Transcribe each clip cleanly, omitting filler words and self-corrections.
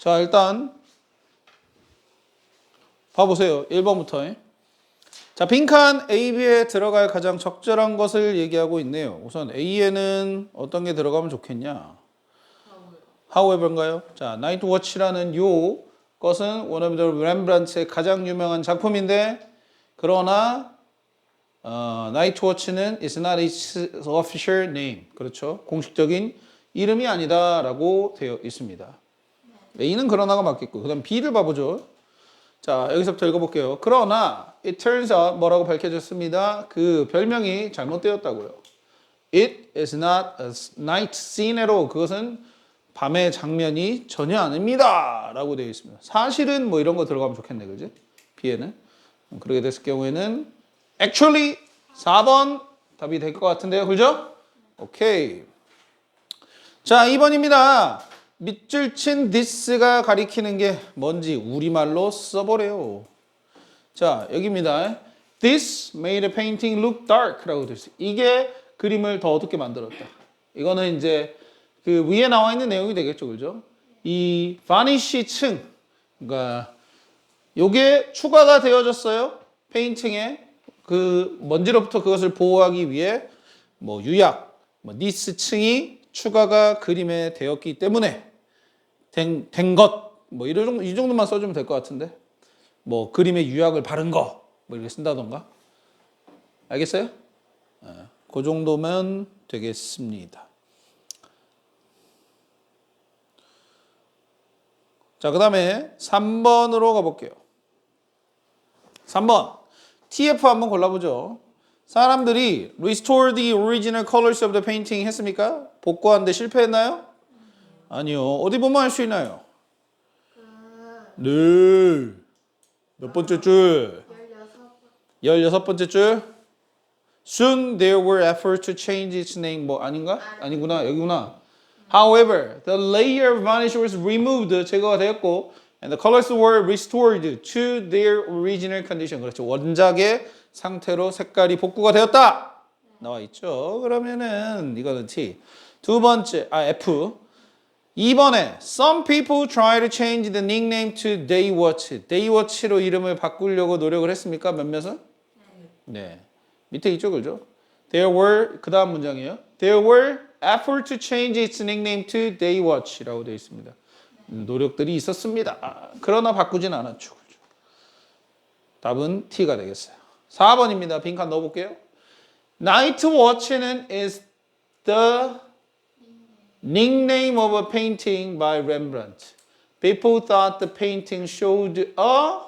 자, 일단 봐보세요. 1번부터. 자, 빈칸 A, B에 들어갈 가장 적절한 것을 얘기하고 있네요. 우선 A에는 어떤 게 들어가면 좋겠냐? However인가요? 자, Night Watch라는 요 것은 원어비드 렘브란트의 가장 유명한 작품인데, 그러나 Night Watch는 is not its official name. 그렇죠? 공식적인 이름이 아니다라고 되어 있습니다. A는 그러나가 맞겠고, 그 다음 B를 봐보죠. 자, 여기서부터 읽어볼게요. 그러나 it turns out 뭐라고 밝혀졌습니다. 그 별명이 잘못되었다고요. It is not a night scene at all. 그것은 밤의 장면이 전혀 아닙니다. 라고 되어 있습니다. 사실은 뭐 이런 거 들어가면 좋겠네. 그지? B에는. 그렇게 됐을 경우에는 actually 4번 답이 될 것 같은데요. 그죠? 오케이. 자, 2번입니다. 밑줄 친 this가 가리키는 게 뭔지 우리말로 써보래요. 자, 여기입니다. This made a painting look dark 라고 되어 있어요. 이게 그림을 더 어둡게 만들었다. 이거는 이제 그 위에 나와 있는 내용이 되겠죠. 그죠? 이 varnish 층, 그러니까 요게 추가가 되어졌어요. 페인팅에 그 먼지로부터 그것을 보호하기 위해 뭐 유약, 뭐 this 층이 추가가 그림에 되었기 때문에 된 것, 뭐 이 정도만 써주면 될 것 같은데, 뭐 그림에 유약을 바른 거, 뭐 이렇게 쓴다던가, 알겠어요? 그 정도면 되겠습니다. 자, 그 다음에 3번으로 가볼게요. 3번 TF 한번 골라보죠. 사람들이 restore the original colors of the painting 했습니까? 복구하는데 실패했나요? 아니요. 어디 보면 알 수 있나요? 네. 몇 번째 줄? 16번째 줄. Soon there were efforts to change its name. 뭐 아닌가? 아니구나. 여기구나. However, the layer of varnish was removed. 제거가 되었고, and the colors were restored to their original condition. 그렇죠. 원작의 상태로 색깔이 복구가 되었다. 나와 있죠. 그러면은 이거는 T. 두 번째, F. 2번에 Some people try to change the nickname to Daywatch. Daywatch로 이름을 바꾸려고 노력을 했습니까? 몇몇은? 네. 밑에 있죠, 그죠? There were, 그 다음 문장이에요. There were efforts to change its nickname to Daywatch라고 되어 있습니다. 노력들이 있었습니다. 그러나 바꾸진 않았죠. 그죠? 답은 T가 되겠어요. 4번입니다. 빈칸 넣어볼게요. Night Watch는 is the nickname of a painting by Rembrandt. People thought the painting showed a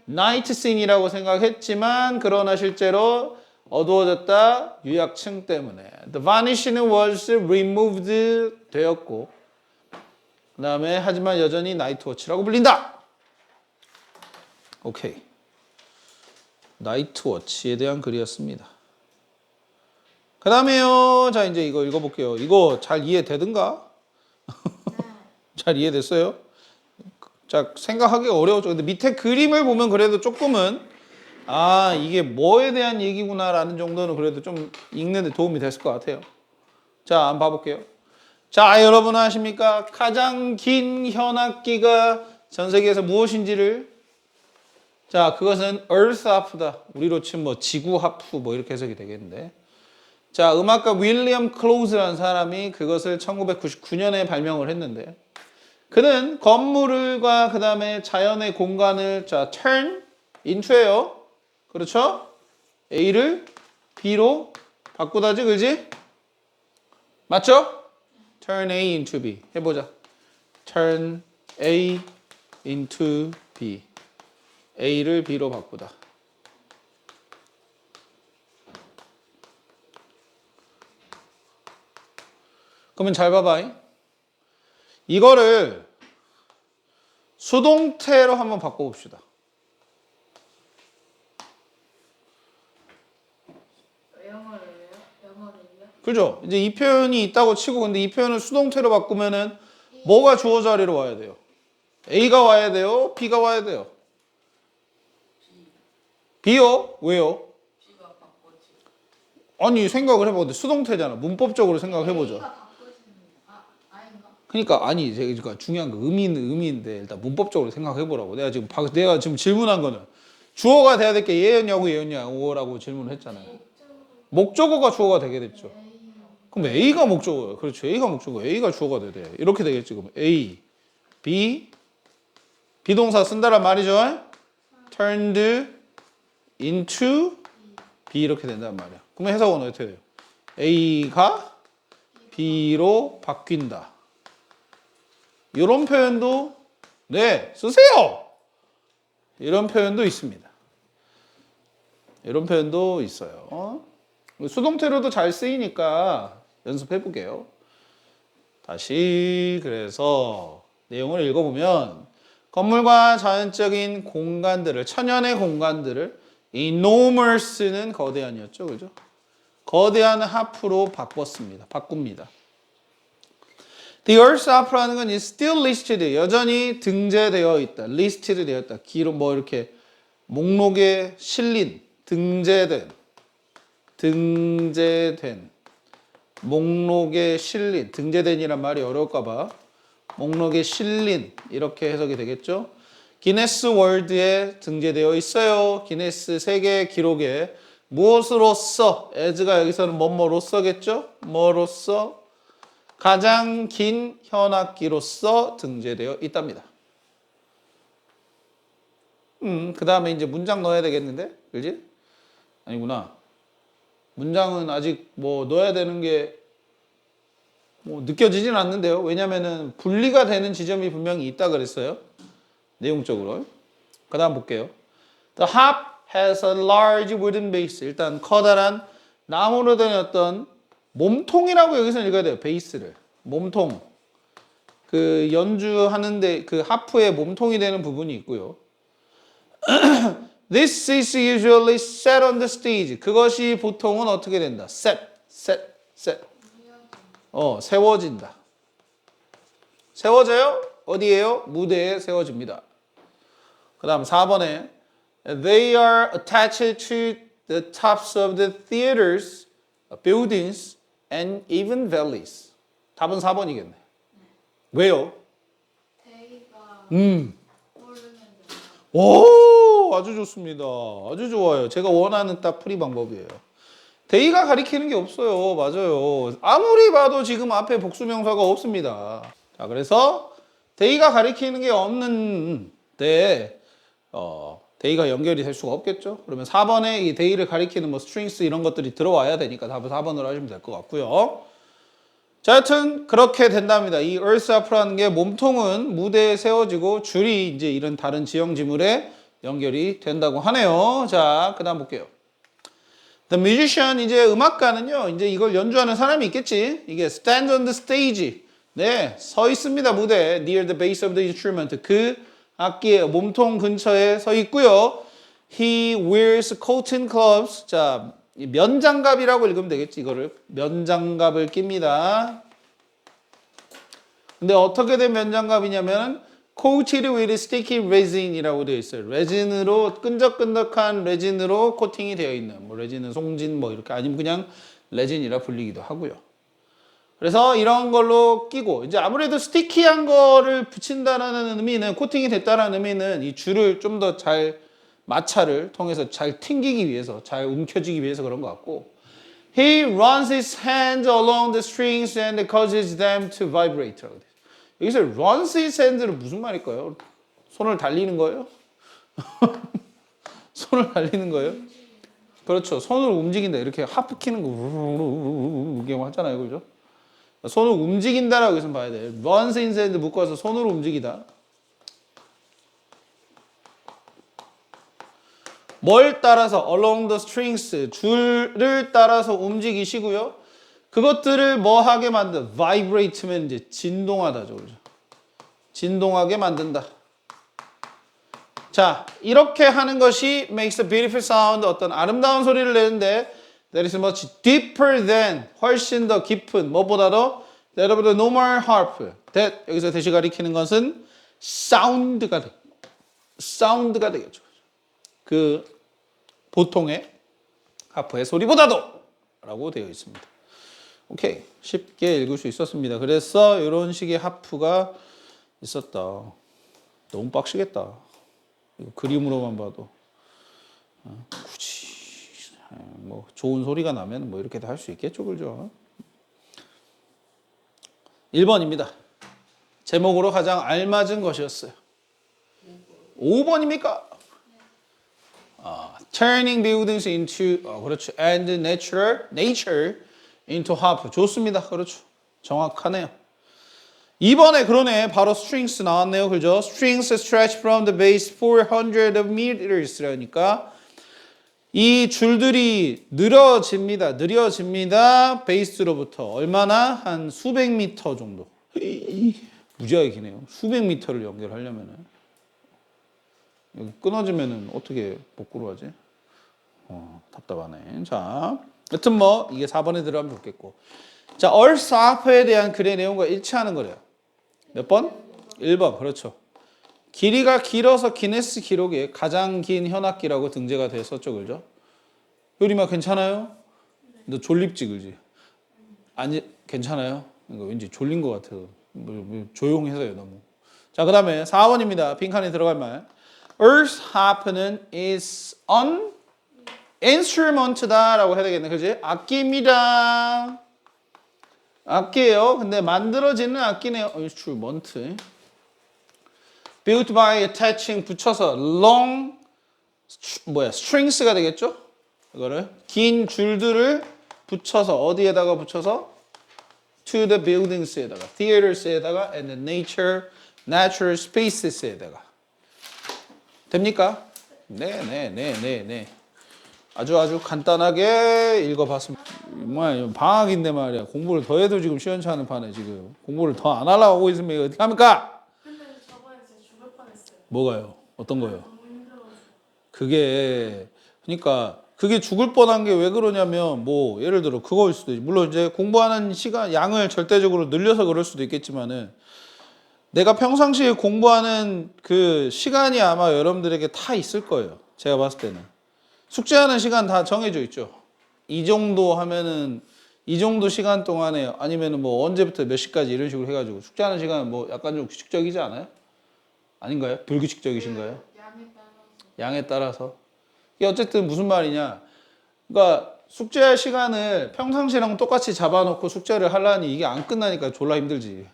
night scene이라고 생각했지만 그러나 실제로 어두워졌다. 유약층 때문에. The varnish는 was removed 되었고 그 다음에 하지만 여전히 나이트 워치라고 불린다. 오케이. 나이트 워치에 대한 글이었습니다. 그 다음에요. 자, 이제 이거 읽어볼게요. 이거 잘 이해되든가? 잘 이해됐어요? 자, 생각하기가 어려웠죠. 근데 밑에 그림을 보면 그래도 조금은 이게 뭐에 대한 얘기구나라는 정도는 그래도 좀 읽는 데 도움이 됐을 것 같아요. 자, 한번 봐볼게요. 자, 여러분 아십니까? 가장 긴 현악기가 전 세계에서 무엇인지를 자, 그것은 Earth Harp다. 우리로 치면 뭐 지구 하프 뭐 이렇게 해석이 되겠는데. 자, 음악가 윌리엄 클로즈라는 사람이 그것을 1999년에 발명을 했는데 그는 건물과 그 다음에 자연의 공간을 자, turn into예요. 그렇죠? A를 B로 바꾸다지, 그지? 맞죠? Turn A into B. 해보자. Turn A into B. A를 B로 바꾸다. 그러면 잘 봐봐. 이거를 수동태로 한번 바꿔봅시다. 그죠? 이제 이 표현이 있다고 치고 근데 이 표현을 수동태로 바꾸면은 뭐가 주어 자리로 와야 돼요? A가 와야 돼요? B가 와야 돼요? B요? 왜요? 아니 생각을 해봐. 근데 수동태잖아. 문법적으로 생각을 해보자. 그러니까 아니 제가 중요한 거 의미인데 일단 문법적으로 생각해 보라고. 내가 지금 질문한 거는 주어가 돼야 될 게 얘였냐고 얘였냐고라고 질문을 했잖아요. 목적어가 주어가 되게 됐죠. 그럼 A가 목적어예요. 그렇죠. A가 목적어. A가 주어가 돼야 돼. 이렇게 되겠지. 그럼 A, B, 비동사 쓴다란 말이죠. turned into B 이렇게 된단 말이야. 그러면 해석은 어떻게 돼요? A가 B로 바뀐다. 이런 표현도 네 쓰세요. 이런 표현도 있습니다. 이런 표현도 있어요. 수동태로도 잘 쓰이니까 연습해 볼게요. 다시 그래서 내용을 읽어보면 건물과 자연적인 공간들을 천연의 공간들을 enormous는 거대한이었죠, 그죠? 거대한 하프로 바꿉니다. The Earth's up라는 건 is still listed, 여전히 등재되어 있다, listed 되어 있다. 기록 뭐 이렇게 목록에 실린, 등재된, 목록에 실린, 등재된이란 말이 어려울까봐 목록에 실린 이렇게 해석이 되겠죠. 기네스 월드에 등재되어 있어요. 기네스 세계 기록에 무엇으로써, as가 여기서는 뭐뭐로써겠죠. 뭐로써 가장 긴 현악기로서 등재되어 있답니다. 그 다음에 이제 문장 넣어야 되겠는데, 그지? 아니구나. 문장은 아직 뭐 넣어야 되는 게 뭐 느껴지진 않는데요. 왜냐면은 분리가 되는 지점이 분명히 있다 그랬어요. 내용적으로. 그 다음 볼게요. The harp has a large wooden base. 일단 커다란 나무로 된 어떤 몸통이라고 여기서 읽어야 돼요. 베이스를. 몸통. 그 연주하는데 그 하프의 몸통이 되는 부분이 있고요. This is usually set on the stage. 그것이 보통은 어떻게 된다? set. 세워진다. 세워져요? 어디에요? 무대에 세워집니다. 그 다음 4번에 They are attached to the tops of the theaters, buildings, and even valleys. 답은 4번이겠네. 왜요? 오, 아주 좋습니다. 아주 좋아요. 제가 원하는 딱 풀이 방법이에요. 데이가 가리키는 게 없어요. 맞아요. 아무리 봐도 지금 앞에 복수명사가 없습니다. 자, 그래서 데이가 가리키는 게 없는데 데이가 연결이 될 수가 없겠죠. 그러면 4번에 이 데이를 가리키는 뭐 스트링스 이런 것들이 들어와야 되니까 답을 4번으로 하시면 될 것 같고요. 자, 여튼 그렇게 된답니다. 이 earth up라는 게 몸통은 무대에 세워지고 줄이 이제 이런 다른 지형 지물에 연결이 된다고 하네요. 자, 그다음 볼게요. The musician, 이제 음악가는요, 이제 이걸 연주하는 사람이 있겠지. 이게 stands on the stage. 네, 서 있습니다. 무대에. Near the base of the instrument. 그 악기의 몸통 근처에 서 있고요. He wears cotton gloves. 자, 면장갑이라고 읽으면 되겠지, 이거를. 면장갑을 낍니다. 근데 어떻게 된 면장갑이냐면 coated with sticky resin이라고 되어 있어요. 레진으로 끈적끈적한 레진으로 코팅이 되어 있는 뭐 레진은 송진 뭐 이렇게 아니면 그냥 레진이라 불리기도 하고요. 그래서 이런 걸로 끼고 이제 아무래도 스티키한 거를 붙인다라는 의미는 코팅이 됐다라는 의미는 이 줄을 좀 더 잘 마찰을 통해서 잘 튕기기 위해서 잘 움켜쥐기 위해서 그런 것 같고 He runs his hands along the strings and causes them to vibrate. 여기서 runs his hands는 무슨 말일까요? 손을 달리는 거예요? 손을 달리는 거예요? 그렇죠. 손을 움직인다. 이렇게 하프 키는 거 이렇게 하잖아요. 그죠? 손을 움직인다라고 여기서 봐야 돼요. runs his hands 묶어서 손으로 움직이다. 뭘 따라서? along the strings. 줄을 따라서 움직이시고요. 그것들을 뭐 하게 만든? vibrate면 이제 진동하다죠. 그죠? 진동하게 만든다. 자, 이렇게 하는 것이 makes a beautiful sound. 어떤 아름다운 소리를 내는데 that is much deeper than 훨씬 더 깊은 뭐보다도 that of the normal harp. that 여기서 대시 가리키는 것은 사운드가 되겠죠. 그 보통의 하프의 소리보다도 라고 되어 있습니다. 오케이. 쉽게 읽을 수 있었습니다. 그래서 이런 식의 하프가 있었다. 너무 빡시겠다. 이거 그림으로만 봐도. 굳이 뭐 좋은 소리가 나면 뭐 이렇게도 할 수 있겠죠, 그죠? 1번입니다. 제목으로 가장 알맞은 것이었어요. 5번입니까? Turning buildings into 그렇죠. And nature into harp. 좋습니다. 그렇죠. 정확하네요. 2번에 그러네. 바로 strings 나왔네요. 그죠? Strings stretch from the base 400 meters라니까 이 줄들이 느려집니다. 베이스로부터 얼마나? 한 수백 미터 정도. 무지하게 기네요. 수백 미터를 연결하려면은 여기 끊어지면은 어떻게 복구를 하지? 답답하네. 자, 여튼 뭐 이게 4번에 들어가면 좋겠고. 자, Earth Harp에 대한 글의 내용과 일치하는 거래요. 몇 번? 1번. 그렇죠. 길이가 길어서 기네스 기록에 가장 긴 현악기라고 등재가 됐었죠. 그죠? 효림아 괜찮아요? 너 졸립지 그지? 아니 괜찮아요? 이거 왠지 졸린 것 같아요. 뭐 조용해서요 너무. 자, 그 다음에 4번입니다. 빈칸에 들어갈 말. Earth harp는 is an instrument다 라고 해야 되겠네. 그지? 악기입니다. 악기예요. 근데 만들어지는 악기네요. instrument. Built by attaching 붙여서 long strings가 되겠죠? 이거를 긴 줄들을 붙여서 어디에다가 붙여서 to the buildings에다가 theaters에다가 and the natural spaces에다가 됩니까? 네. 아주 간단하게 읽어봤습니다. 정말 방학인데 말이야. 공부를 더 해도 지금 시원찮은 판에 지금 공부를 더 안 하려고 하고 있으면 어떻게 합니까? 근데 저번에 진짜 죽을 뻔했어요. 뭐가요? 어떤 거요? 너무 힘들어서. 그게 죽을 뻔한 게 왜 그러냐면 뭐 예를 들어 그거일 수도 있지. 물론 이제 공부하는 시간 양을 절대적으로 늘려서 그럴 수도 있겠지만은 내가 평상시에 공부하는 그 시간이 아마 여러분들에게 다 있을 거예요. 제가 봤을 때는 숙제하는 시간 다 정해져 있죠. 이 정도 하면은 이 정도 시간 동안에 아니면은 뭐 언제부터 몇 시까지 이런 식으로 해가지고 숙제하는 시간은 뭐 약간 좀 규칙적이지 않아요? 아닌가요? 불규칙적이신가요? 양에 따라서. 이게 어쨌든 무슨 말이냐. 그러니까 숙제할 시간을 평상시랑 똑같이 잡아놓고 숙제를 하려니 이게 안 끝나니까 졸라 힘들지.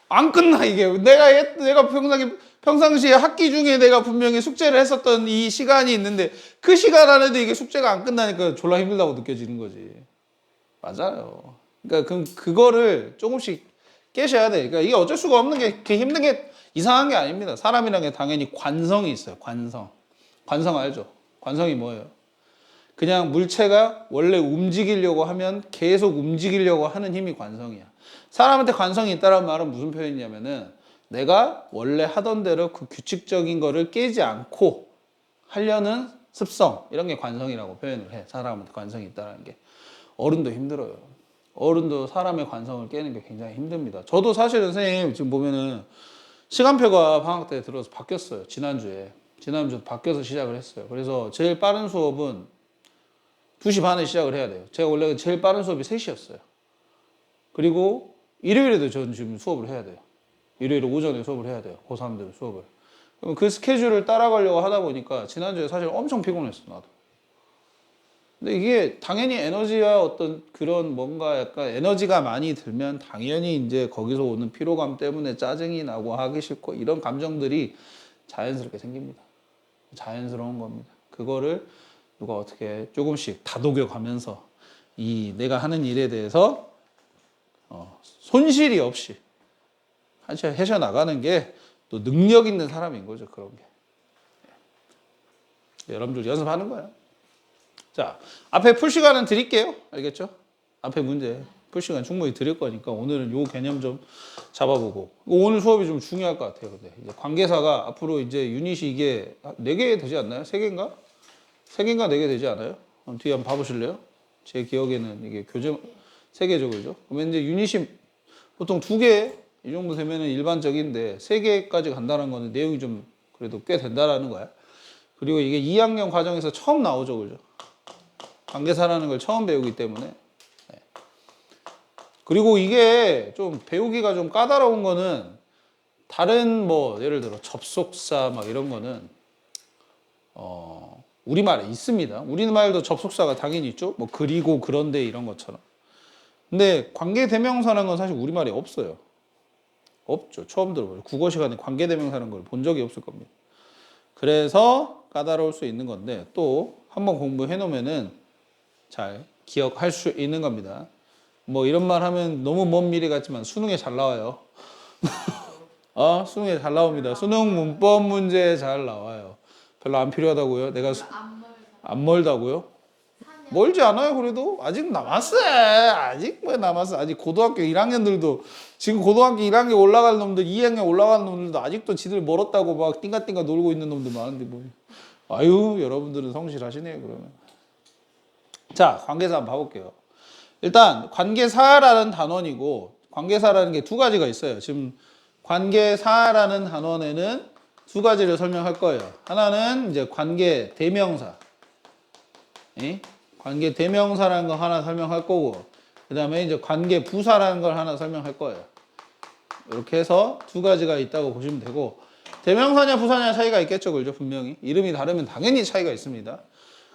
안 끝나 이게. 내가 평상시에 학기 중에 내가 분명히 숙제를 했었던 이 시간이 있는데 그 시간 안에도 이게 숙제가 안 끝나니까 졸라 힘들다고 느껴지는 거지. 맞아요. 그러니까 그거를 조금씩 깨셔야 돼. 그러니까 이게 어쩔 수가 없는 게 그렇게 힘든 게 이상한 게 아닙니다. 사람이란 게 당연히 관성이 있어요. 관성 알죠? 관성이 뭐예요? 그냥 물체가 원래 움직이려고 하면 계속 움직이려고 하는 힘이 관성이야. 사람한테 관성이 있다는 말은 무슨 표현이냐면은 내가 원래 하던 대로 그 규칙적인 거를 깨지 않고 하려는 습성 이런 게 관성이라고 표현을 해. 사람한테 관성이 있다는 게. 어른도 힘들어요. 어른도 사람의 관성을 깨는 게 굉장히 힘듭니다. 저도 사실은 선생님 지금 보면은 시간표가 방학 때 들어서 바뀌었어요. 지난주에 바뀌어서 시작을 했어요. 그래서 제일 빠른 수업은 2시 반에 시작을 해야 돼요. 제가 원래 제일 빠른 수업이 3시였어요. 그리고 일요일에도 저는 지금 수업을 해야 돼요. 일요일 오전에 수업을 해야 돼요. 고3들 수업을. 그럼 그 스케줄을 따라가려고 하다 보니까 지난주에 사실 엄청 피곤했어, 나도. 근데 이게 당연히 에너지와 어떤 그런 뭔가 약간 에너지가 많이 들면 당연히 이제 거기서 오는 피로감 때문에 짜증이 나고 하기 싫고 이런 감정들이 자연스럽게 생깁니다. 자연스러운 겁니다. 그거를 누가 어떻게 조금씩 다독여 가면서 이 내가 하는 일에 대해서 손실이 없이 해셔 나가는 게 또 능력 있는 사람인 거죠. 그런 게. 여러분들 연습하는 거예요. 자, 앞에 풀 시간은 드릴게요. 알겠죠? 앞에 문제 풀 시간 충분히 드릴 거니까 오늘은 요 개념 좀 잡아보고 오늘 수업이 좀 중요할 것 같아요. 근데 이제 관계사가 앞으로 이제 유닛이 이게 4개 되지 않나요? 3개인가? 3개인가 4개 되지 않아요? 뒤에 한번 봐보실래요? 제 기억에는 이게 교재 3개죠, 그죠? 그러면 이제 유닛이 보통 2개 이 정도 되면은 일반적인데 3개까지 간다는 거는 내용이 좀 그래도 꽤 된다라는 거야. 그리고 이게 2학년 과정에서 처음 나오죠, 그죠? 관계사라는 걸 처음 배우기 때문에 그리고 이게 좀 배우기가 좀 까다로운 거는 다른 뭐 예를 들어 접속사 막 이런 거는 우리말에 있습니다. 우리말도 접속사가 당연히 있죠. 뭐 그리고 그런데 이런 것처럼. 근데 관계대명사라는 건 사실 우리말에 없어요. 없죠. 처음 들어봐요. 국어 시간에 관계대명사라는 걸 본 적이 없을 겁니다. 그래서 까다로울 수 있는 건데 또 한번 공부해 놓으면은 잘 기억할 수 있는 겁니다. 뭐 이런 말 하면 너무 먼 미래 같지만 수능에 잘 나와요. 수능에 잘 나옵니다. 수능 문법 문제 잘 나와요. 별로 안 필요하다고요? 내가 안 멀다고요? 멀지 않아요, 그래도? 아직 남았어. 아직 뭐 남았어. 아직 고등학교 1학년들도, 지금 고등학교 1학년 올라갈 놈들, 2학년 올라가는 놈들도 아직도 지들 멀었다고 막 띵가띵가 놀고 있는 놈들 많은데 뭐. 아유, 여러분들은 성실하시네요, 그러면. 자, 관계사 한번 봐볼게요. 일단, 관계사라는 단원이고, 관계사라는 게 두 가지가 있어요. 지금 관계사라는 단원에는 두 가지를 설명할 거예요. 하나는 이제 관계 대명사. 관계 대명사라는 거 하나 설명할 거고, 그 다음에 이제 관계 부사라는 걸 하나 설명할 거예요. 이렇게 해서 두 가지가 있다고 보시면 되고, 대명사냐 부사냐 차이가 있겠죠, 그죠? 분명히. 이름이 다르면 당연히 차이가 있습니다.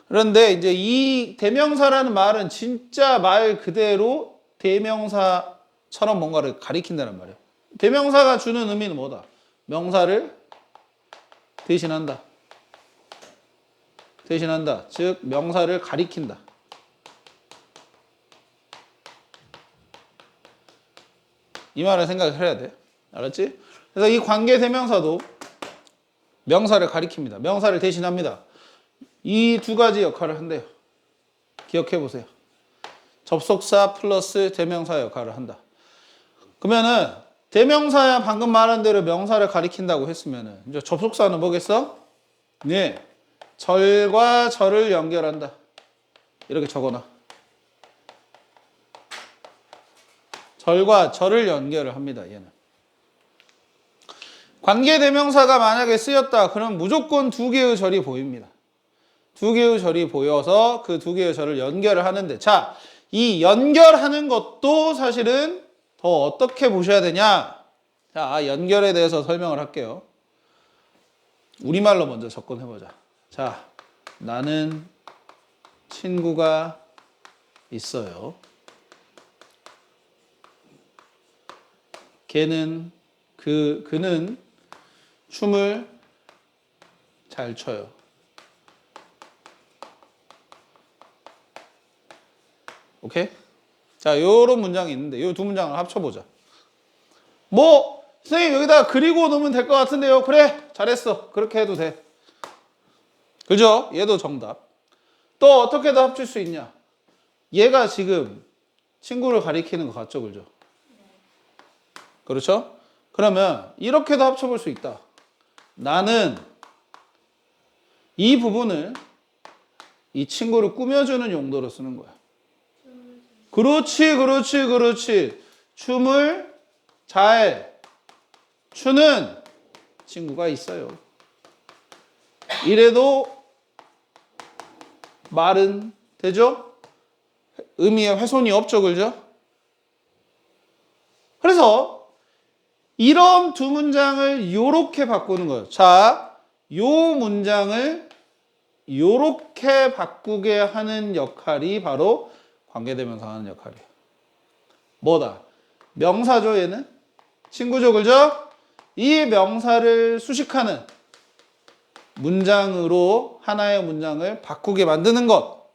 그런데 이제 이 대명사라는 말은 진짜 말 그대로 대명사처럼 뭔가를 가리킨다는 말이에요. 대명사가 주는 의미는 뭐다? 명사를 대신한다. 대신한다. 즉 명사를 가리킨다. 이 말을 생각을 해야 돼. 알았지? 그래서 이 관계 대명사도 명사를 가리킵니다. 명사를 대신합니다. 이 두 가지 역할을 한대요. 기억해 보세요. 접속사 플러스 대명사 역할을 한다. 그러면은 대명사야 방금 말한 대로 명사를 가리킨다고 했으면은 이제 접속사는 뭐겠어? 네. 절과 절을 연결한다. 이렇게 적어놔. 절과 절을 연결을 합니다. 얘는. 관계대명사가 만약에 쓰였다. 그럼 무조건 두 개의 절이 보입니다. 두 개의 절이 보여서 그 두 개의 절을 연결을 하는데, 자, 이 연결하는 것도 사실은 더 어떻게 보셔야 되냐? 자, 연결에 대해서 설명을 할게요. 우리말로 먼저 접근해보자. 자, 나는 친구가 있어요. 그는 춤을 잘 춰요. 오케이? 자, 요런 문장이 있는데, 요 두 문장을 합쳐보자. 뭐, 선생님, 여기다 그리고 놓으면 될 것 같은데요. 그래, 잘했어. 그렇게 해도 돼. 그죠? 얘도 정답. 또 어떻게 더 합칠 수 있냐? 얘가 지금 친구를 가리키는 것 같죠? 그죠? 그렇죠? 그러면 이렇게도 합쳐볼 수 있다. 나는 이 부분을 이 친구를 꾸며주는 용도로 쓰는 거야. 그렇지. 춤을 잘 추는 친구가 있어요. 이래도 말은 되죠? 의미에 훼손이 없죠, 그죠? 그래서 이런 두 문장을 요렇게 바꾸는 거예요. 자, 요 문장을 요렇게 바꾸게 하는 역할이 바로 관계대명사 하는 역할이에요. 뭐다? 명사죠, 얘는? 친구죠, 그죠? 이 명사를 수식하는 문장으로 하나의 문장을 바꾸게 만드는 것.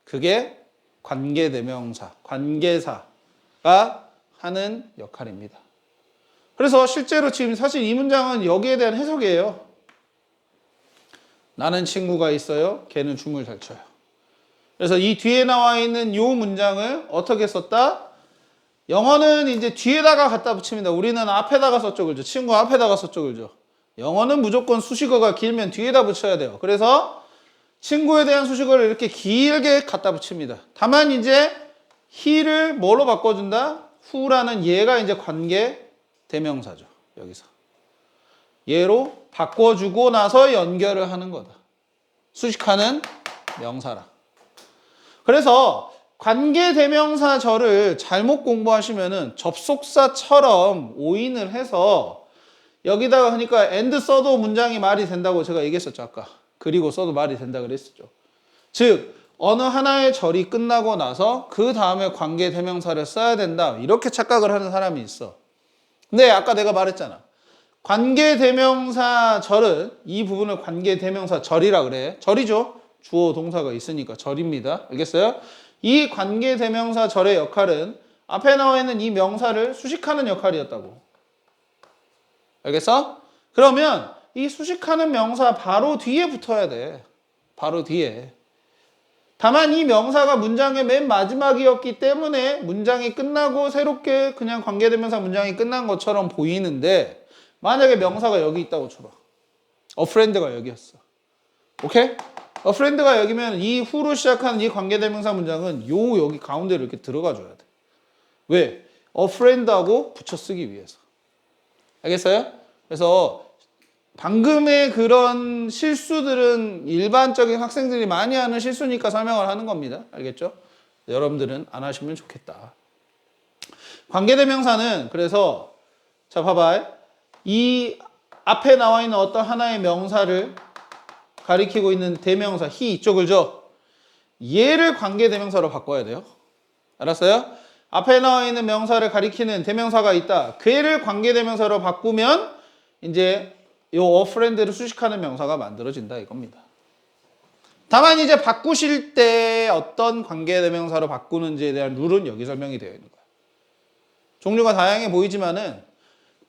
그게 관계대명사, 관계사가 하는 역할입니다. 그래서 실제로 지금 사실 이 문장은 여기에 대한 해석이에요. 나는 친구가 있어요. 걔는 춤을 잘 춰요. 그래서 이 뒤에 나와 있는 이 문장을 어떻게 썼다? 영어는 이제 뒤에다가 갖다 붙입니다. 우리는 앞에다가 썼죠, 그죠? 친구 앞에다가 썼죠, 그죠? 영어는 무조건 수식어가 길면 뒤에다 붙여야 돼요. 그래서 친구에 대한 수식어를 이렇게 길게 갖다 붙입니다. 다만 이제 he를 뭐로 바꿔준다? who라는 얘가 이제 관계 대명사죠. 여기서. 얘로 바꿔주고 나서 연결을 하는 거다. 수식하는 명사라. 그래서 관계대명사절을 잘못 공부하시면은 접속사처럼 오인을 해서 여기다가 그러니까 and 써도 문장이 말이 된다고 제가 얘기했었죠 아까. 그리고 써도 말이 된다 그랬었죠. 즉 어느 하나의 절이 끝나고 나서 그 다음에 관계대명사를 써야 된다 이렇게 착각을 하는 사람이 있어. 근데 아까 내가 말했잖아. 관계대명사절은 이 부분을 관계대명사절이라 그래. 절이죠. 주어 동사가 있으니까 절입니다. 알겠어요? 이 관계대명사절의 역할은 앞에 나와 있는 이 명사를 수식하는 역할이었다고. 알겠어? 그러면 이 수식하는 명사 바로 뒤에 붙어야 돼. 바로 뒤에. 다만 이 명사가 문장의 맨 마지막이었기 때문에 문장이 끝나고 새롭게 그냥 관계대명사 문장이 끝난 것처럼 보이는데 만약에 명사가 여기 있다고 쳐봐. A friend가 여기였어. 오케이? A friend가 여기면 이 후로 시작하는 이 관계대명사 문장은 여기 가운데로 이렇게 들어가 줘야 돼. 왜? A friend하고 붙여 쓰기 위해서. 알겠어요? 그래서 방금의 그런 실수들은 일반적인 학생들이 많이 하는 실수니까 설명을 하는 겁니다. 알겠죠? 여러분들은 안 하시면 좋겠다. 관계대명사는 그래서 자 봐봐. 이 앞에 나와 있는 어떤 하나의 명사를 가리키고 있는 대명사 he 이쪽을 줘. 얘를 관계대명사로 바꿔야 돼요. 알았어요? 앞에 나와 있는 명사를 가리키는 대명사가 있다. 걔를 관계대명사로 바꾸면 이제 요 a friend를 수식하는 명사가 만들어진다 이겁니다. 다만 이제 바꾸실 때 어떤 관계대명사로 바꾸는지에 대한 룰은 여기 설명이 되어 있는 거야. 종류가 다양해 보이지만은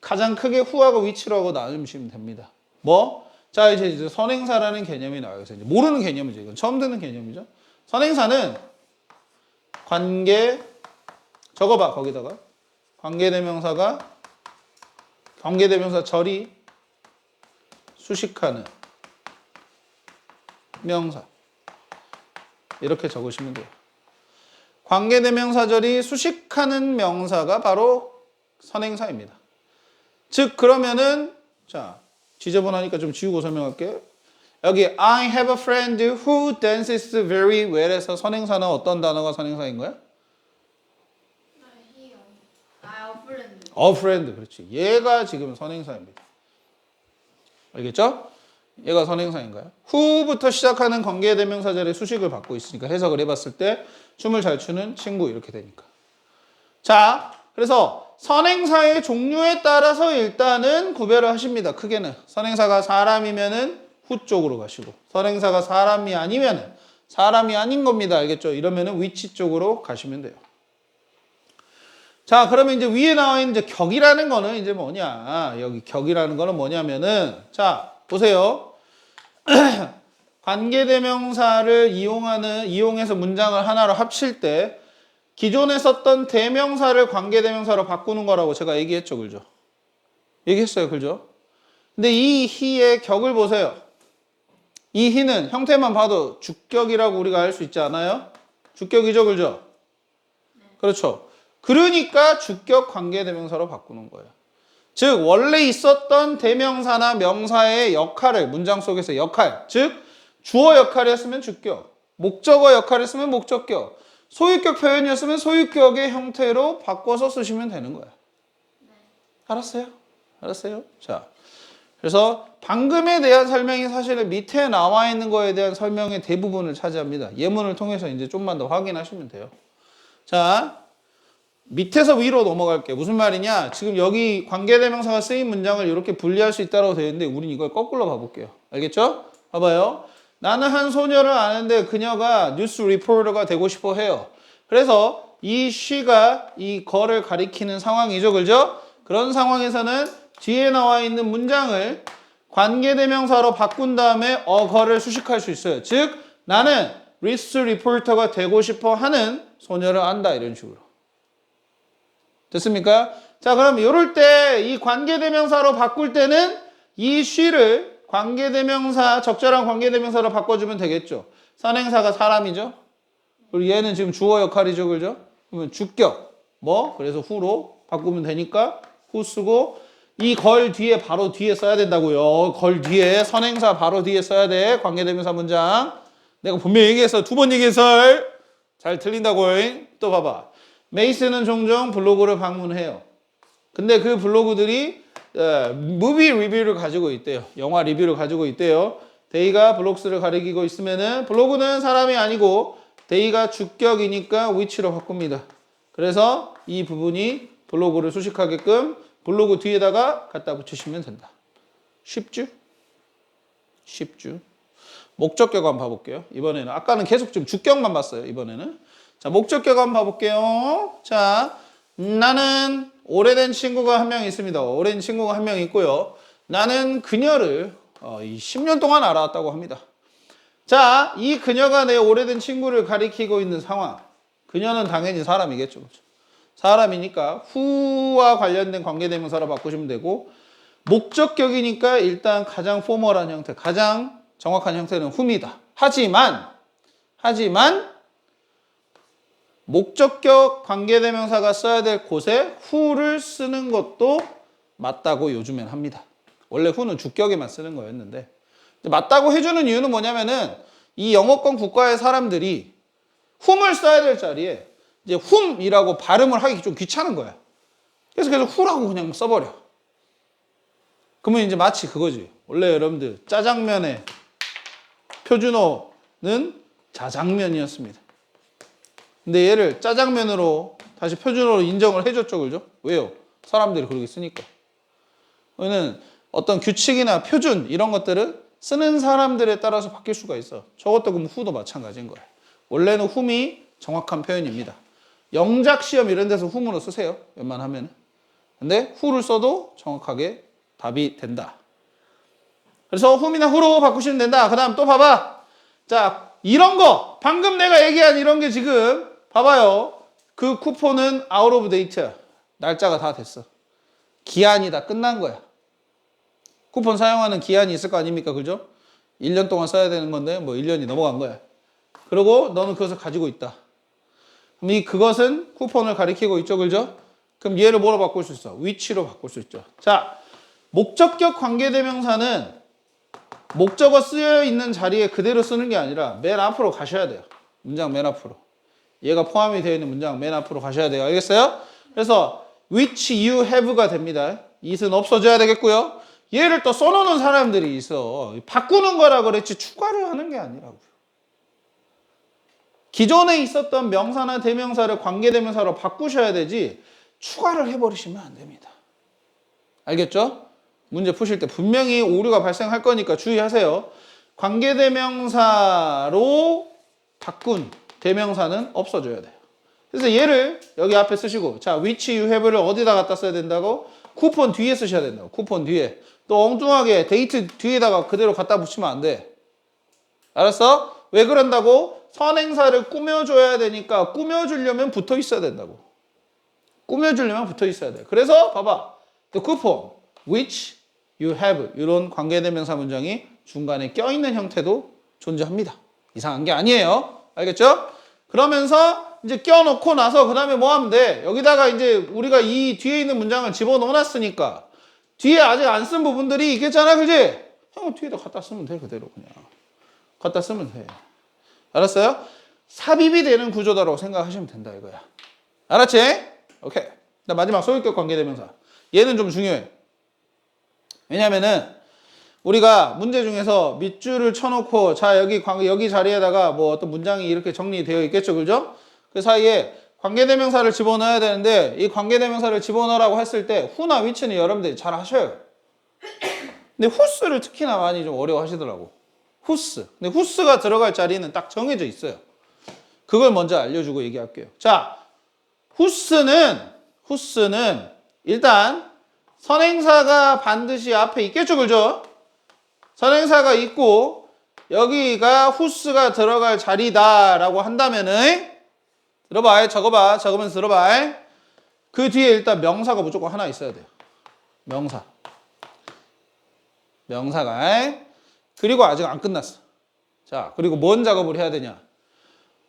가장 크게 who하고 which로 하고 나누시면 됩니다. 뭐? 자 이제 선행사라는 개념이 나와요. 이제 모르는 개념이죠. 이건 처음 듣는 개념이죠. 선행사는 관계 적어봐 거기다가 관계대명사 절이 수식하는 명사 이렇게 적으시면 돼요. 관계대명사절이 수식하는 명사가 바로 선행사입니다. 즉 그러면은 자 지저분하니까 좀 지우고 설명할게요. 여기 I have a friend who dances very well에서 선행사는 어떤 단어가 선행사인 거야? A friend 그렇지. 얘가 지금 선행사입니다. 알겠죠? 얘가 선행사인가요? who부터 시작하는 관계대명사절의 수식을 받고 있으니까 해석을 해봤을 때 춤을 잘 추는 친구 이렇게 되니까. 자, 그래서 선행사의 종류에 따라서 일단은 구별을 하십니다. 크게는 선행사가 사람이면은 who 쪽으로 가시고 선행사가 사람이 아니면은 사람이 아닌 겁니다. 알겠죠? 이러면은 which 쪽으로 가시면 돼요. 자, 그러면 이제 위에 나와 있는 이제 격이라는 거는 이제 뭐냐? 여기 격이라는 거는 뭐냐면은 자, 보세요. 관계대명사를 이용해서 문장을 하나로 합칠 때 기존에 썼던 대명사를 관계대명사로 바꾸는 거라고 제가 얘기했죠. 그죠? 얘기했어요. 그죠? 근데 이 he의 격을 보세요. 이 he는 형태만 봐도 주격이라고 우리가 알 수 있지 않아요? 주격이죠. 그죠? 그렇죠. 그러니까 주격 관계대명사로 바꾸는 거예요. 즉 원래 있었던 대명사나 명사의 역할을 문장 속에서 역할, 즉 주어 역할이었으면 주격, 목적어 역할이었으면 목적격, 소유격 표현이었으면 소유격의 형태로 바꿔서 쓰시면 되는 거야. 알았어요? 알았어요? 자, 그래서 방금에 대한 설명이 사실은 밑에 나와 있는 거에 대한 설명의 대부분을 차지합니다. 예문을 통해서 이제 좀만 더 확인하시면 돼요. 자, 밑에서 위로 넘어갈게요. 무슨 말이냐? 지금 여기 관계대명사가 쓰인 문장을 이렇게 분리할 수 있다고 되어 있는데 우린 이걸 거꾸로 봐볼게요. 알겠죠? 봐봐요. 나는 한 소녀를 아는데 그녀가 뉴스 리포터가 되고 싶어 해요. 그래서 이 she가 이 거를 가리키는 상황이죠. 그죠? 그런 상황에서는 뒤에 나와 있는 문장을 관계대명사로 바꾼 다음에 거를 수식할 수 있어요. 즉 나는 뉴스 리포터가 되고 싶어 하는 소녀를 안다. 이런 식으로. 됐습니까? 자, 그럼 이럴 때 이 관계대명사로 바꿀 때는 이 she를 관계대명사, 적절한 관계대명사로 바꿔주면 되겠죠. 선행사가 사람이죠. 그리고 얘는 지금 주어 역할이죠. 그죠? 그러면 주격, 그래서 who로 바꾸면 되니까 who 쓰고 이 걸 뒤에 바로 뒤에 써야 된다고요. 걸 뒤에 선행사 바로 뒤에 써야 돼. 관계대명사 문장. 내가 분명히 얘기했어. 두 번 얘기했어. 잘 틀린다고잉. 또 봐봐. 메이슨은 종종 블로그를 방문해요. 근데 그 블로그들이 무비 리뷰를 가지고 있대요. 영화 리뷰를 가지고 있대요. 데이가 블록스를 가리키고 있으면은 블로그는 사람이 아니고 데이가 주격이니까 위치로 바꿉니다. 그래서 이 부분이 블로그를 수식하게끔 블로그 뒤에다가 갖다 붙이시면 된다. 쉽죠? 쉽죠? 목적격 한번 봐볼게요. 이번에는 아까는 계속 좀 주격만 봤어요. 이번에는 자 목적격 한번 봐볼게요. 자 나는 오래된 친구가 한 명 있습니다. 오랜 친구가 한 명 있고요. 나는 그녀를 10년 동안 알아왔다고 합니다. 자, 이 그녀가 내 오래된 친구를 가리키고 있는 상황. 그녀는 당연히 사람이겠죠. 그렇죠? 사람이니까 who와 관련된 관계대명사로 바꾸시면 되고 목적격이니까 일단 가장 포멀한 형태, 가장 정확한 형태는 whom이다. 하지만 목적격 관계대명사가 써야 될 곳에 who를 쓰는 것도 맞다고 요즘엔 합니다. 원래 who는 주격에만 쓰는 거였는데 맞다고 해주는 이유는 뭐냐면은 이 영어권 국가의 사람들이 whom을 써야 될 자리에 이제 whom이라고 발음을 하기 좀 귀찮은 거야. 그래서 계속 who라고 그냥 써버려. 그러면 이제 마치 그거지. 원래 여러분들 짜장면의 표준어는 자장면이었습니다. 근데 얘를 짜장면으로 다시 표준어로 인정을 해줬죠. 그죠? 왜요? 사람들이 그렇게 쓰니까. 그러면 어떤 규칙이나 표준 이런 것들은 쓰는 사람들에 따라서 바뀔 수가 있어. 저것도 그럼 who도 마찬가지인 거예요. 원래는 whom이 정확한 표현입니다. 영작 시험 이런 데서 whom으로 쓰세요. 웬만하면. 근데 who를 써도 정확하게 답이 된다. 그래서 whom이나 who로 바꾸시면 된다. 그 다음 또 봐봐. 자, 이런 거. 방금 내가 얘기한 이런 게 지금 봐봐요. 그 쿠폰은 out of date야. 날짜가 다 됐어. 기한이 다 끝난 거야. 쿠폰 사용하는 기한이 있을 거 아닙니까? 그죠? 1년 동안 써야 되는 건데 뭐 1년이 넘어간 거야. 그리고 너는 그것을 가지고 있다. 그럼 그것은 쿠폰을 가리키고 있죠. 그죠? 그럼 얘를 뭐로 바꿀 수 있어? 위치로 바꿀 수 있죠. 자, 목적격 관계대명사는 목적어 쓰여 있는 자리에 그대로 쓰는 게 아니라 맨 앞으로 가셔야 돼요. 문장 맨 앞으로. 얘가 포함이 되어 있는 문장 맨 앞으로 가셔야 돼요. 알겠어요? 그래서 which you have가 됩니다. it은 없어져야 되겠고요. 얘를 또 써놓는 사람들이 있어. 바꾸는 거라 그랬지 추가를 하는 게 아니라고요. 기존에 있었던 명사나 대명사를 관계대명사로 바꾸셔야 되지 추가를 해버리시면 안 됩니다. 알겠죠? 문제 푸실 때 분명히 오류가 발생할 거니까 주의하세요. 관계대명사로 바꾼 대명사는 없어져야 돼요. 그래서 얘를 여기 앞에 쓰시고 자, which you have를 어디다 갖다 써야 된다고? 쿠폰 뒤에 쓰셔야 된다고. 쿠폰 뒤에. 또 엉뚱하게 데이트 뒤에다가 그대로 갖다 붙이면 안 돼. 알았어? 왜 그런다고? 선행사를 꾸며줘야 되니까 꾸며주려면 붙어 있어야 된다고. 꾸며주려면 붙어 있어야 돼. 그래서 봐봐. The coupon which you have 이런 관계대명사 문장이 중간에 껴있는 형태도 존재합니다. 이상한 게 아니에요. 알겠죠? 그러면서 이제 껴놓고 나서 그 다음에 뭐 하면 돼? 여기다가 이제 우리가 이 뒤에 있는 문장을 집어넣어놨으니까 뒤에 아직 안 쓴 부분들이 있겠잖아. 그지? 형 뒤에다 갖다 쓰면 돼. 그대로 그냥. 갖다 쓰면 돼. 알았어요? 삽입이 되는 구조다라고 생각하시면 된다 이거야. 알았지? 오케이. 마지막 소유격 관계대명사. 얘는 좀 중요해. 왜냐면은 우리가 문제 중에서 밑줄을 쳐놓고 자 여기 자리에다가 뭐 어떤 문장이 이렇게 정리되어 있겠죠. 그죠? 그 사이에 관계대명사를 집어넣어야 되는데 이 관계대명사를 집어넣으라고 했을 때 who나 which는 여러분들이 잘 하셔요. 근데 who스를 특히나 많이 좀 어려워하시더라고. whose. 근데 who스가 들어갈 자리는 딱 정해져 있어요. 그걸 먼저 알려주고 얘기할게요. 자, who스는 일단 선행사가 반드시 앞에 있겠죠. 그죠? 선행사가 있고 여기가 who스가 들어갈 자리다라고 한다면은 들어봐. 적으면서 들어봐. 그 뒤에 일단 명사가 무조건 하나 있어야 돼요. 명사가. 그리고 아직 안 끝났어. 자, 그리고 뭔 작업을 해야 되냐?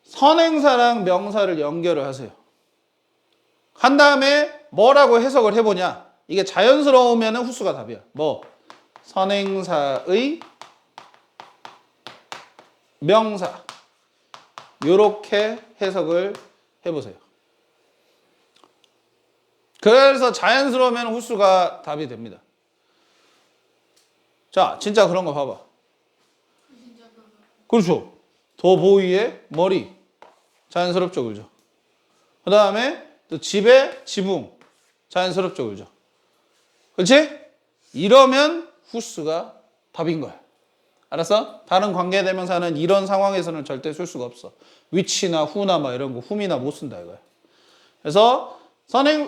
선행사랑 명사를 연결을 하세요. 한 다음에 뭐라고 해석을 해보냐? 이게 자연스러우면 who스가 답이야. 뭐? 선행사의 명사. 요렇게 해석을 해보세요. 그래서 자연스러우면 후수가 답이 됩니다. 자, 진짜 그런 거 봐봐. 그렇죠. 더 보이의 머리. 자연스럽죠, 그죠? 그 다음에 또 집의 지붕. 자연스럽죠, 그죠? 그렇지? 이러면 후수가 답인 거야. 알았어? 다른 관계대명사는 이런 상황에서는 절대 쓸 수가 없어. 위치나 후나 막 이런 거 훔이나 못 쓴다 이거야. 그래서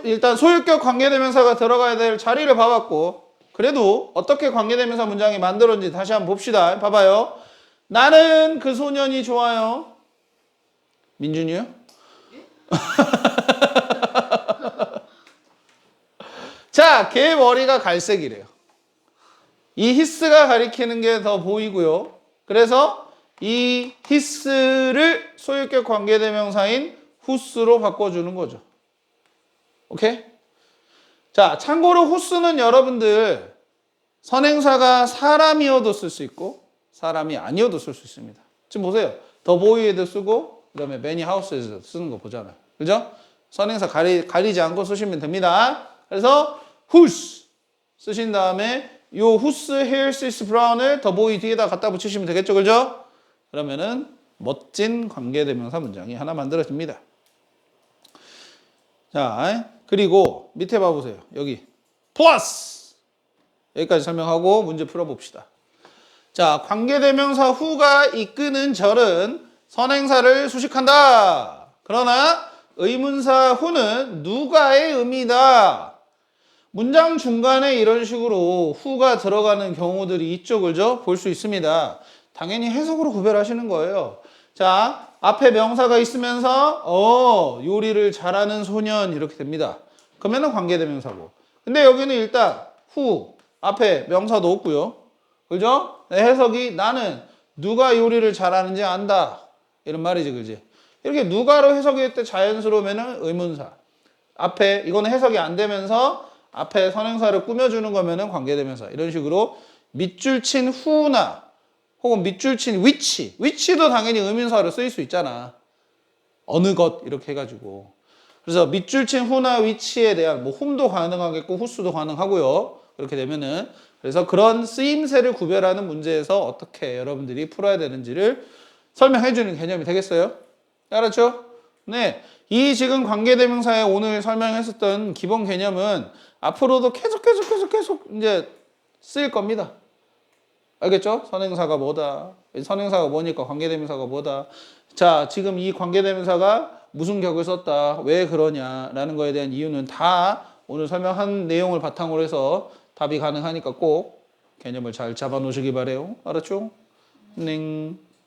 일단 소유격 관계대명사가 들어가야 될 자리를 봐봤고, 그래도 어떻게 관계대명사 문장이 만들어진지 다시 한번 봅시다. 봐봐요. 나는 그 소년이 좋아요. 민준이요? 자, 걔 머리가 갈색이래요. 이 히스가 가리키는 게 더 보이고요. 그래서 이 히스를 소유격 관계대명사인 후스로 바꿔주는 거죠. 오케이? 자, 참고로 후스는 여러분들 선행사가 사람이어도 쓸 수 있고 사람이 아니어도 쓸 수 있습니다. 지금 보세요. 더 보이에도 쓰고 그다음에 many houses에도 쓰는 거 보잖아요. 그죠? 선행사 가리지 않고 쓰시면 됩니다. 그래서 whose 쓰신 다음에 요 whose hair is brown을 더 보이 뒤에다 갖다 붙이시면 되겠죠. 그죠? 그러면은 멋진 관계대명사 문장이 하나 만들어집니다. 자, 그리고 밑에 봐보세요. 여기 플러스 여기까지 설명하고 문제 풀어봅시다. 자, 관계대명사 who가 이끄는 절은 선행사를 수식한다. 그러나 의문사 who는 누가의 의미다. 문장 중간에 이런 식으로 who가 들어가는 경우들이 있죠. 그죠? 볼 수 있습니다. 당연히 해석으로 구별하시는 거예요. 자, 앞에 명사가 있으면서 요리를 잘하는 소년 이렇게 됩니다. 그러면은 관계대명사고. 근데 여기는 일단 who 앞에 명사도 없고요. 그죠? 해석이 나는 누가 요리를 잘하는지 안다. 이런 말이지, 그지? 이렇게 누가로 해석할 때 자연스러우면은 의문사. 앞에 이거는 해석이 안 되면서 앞에 선행사를 꾸며주는 거면은 관계대명사. 이런 식으로 밑줄 친 who나 혹은 밑줄 친 which. which도 당연히 의문사로 쓰일 수 있잖아. 어느 것 이렇게 해가지고. 그래서 밑줄 친 who나 which에 대한 뭐 whom도 가능하겠고 whose도 가능하고요. 그렇게 되면은 그래서 그런 쓰임새를 구별하는 문제에서 어떻게 여러분들이 풀어야 되는지를 설명해 주는 개념이 되겠어요? 알았죠? 네. 이 지금 관계대명사에 오늘 설명했었던 기본 개념은 앞으로도 계속 이제 쓰일 겁니다. 알겠죠? 선행사가 뭐다. 선행사가 뭐니까 관계대명사가 뭐다. 자, 지금 이 관계대명사가 무슨 격을 썼다. 왜 그러냐라는 거에 대한 이유는 다 오늘 설명한 내용을 바탕으로 해서 답이 가능하니까 꼭 개념을 잘 잡아 놓으시기 바래요. 알았죠? 네.